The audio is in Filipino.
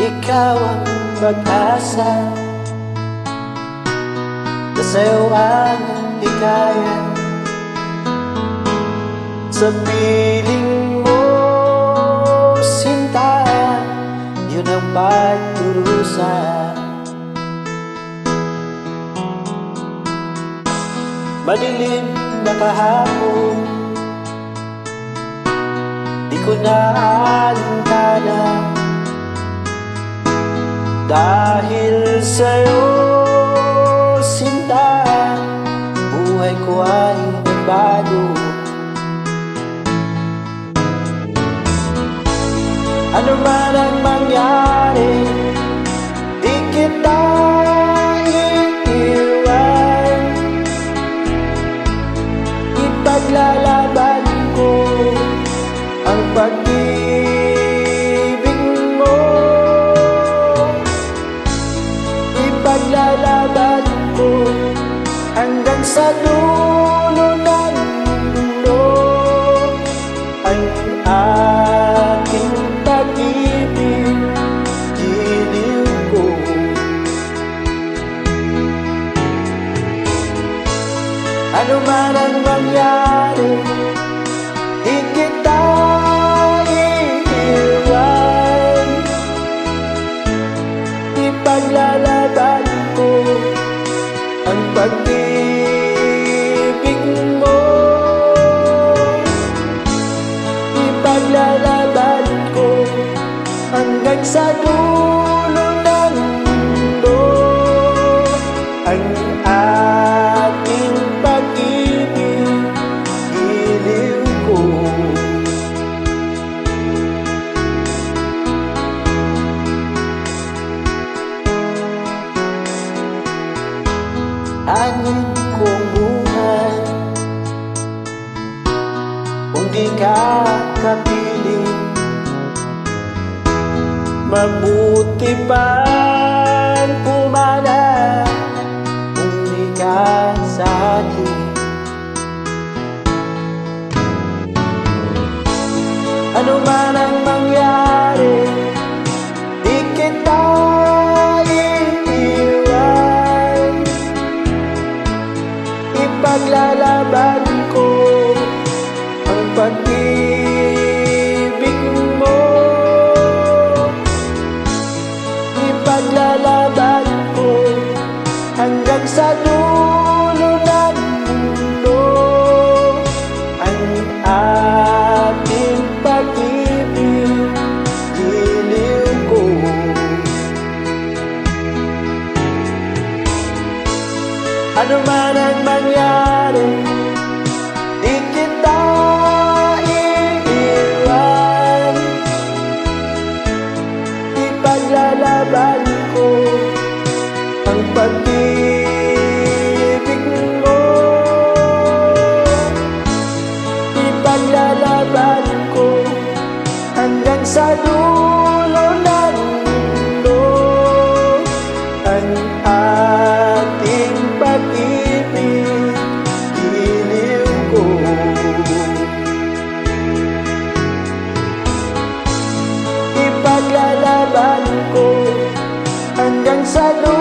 ikaw ang pag-asa na sa'yo ang ligaya. Sa piling mo, sinta, yun ang pagdurusa. Madilim na kahapon, di ko na alintana, dahil sa'yo, sinta, buhay ko ay nagbago. Ano man ang mangyari, di kita iiwan. Ipaglalaban ko ang pag-ibig mo. Ipaglalaban ko hanggang sa dulo ng mundo ang aking pag-ibig, giliw ko. Ano man ang mangyari, di kita iiwan. Ipaglalaban ko ang pag-ibig mo. Ipaglalaban ko hanggang sa dulo ng mundo ang ating pag-ibig, giliw ko. Hangin kong buhay, kung di ka kapiling, mabuti pang pumana kung di ka sa akin. Ano man ang mangyari, di kita iiwan. Ipaglalaban ko ang pag-ibig mo. Ipaglalaban ko hanggang sa dulo ng mundo ang ating pag-ibig, giliw ko. Ano man ang mangyari, di kita iiwan. Ipaglalaban ko ang pag-ibig mo. Ipaglalaban ko hanggang sa dulo ng mundo ang ating pag-ibig, giliw ko. Ipaglalaban ko hanggang sa dulo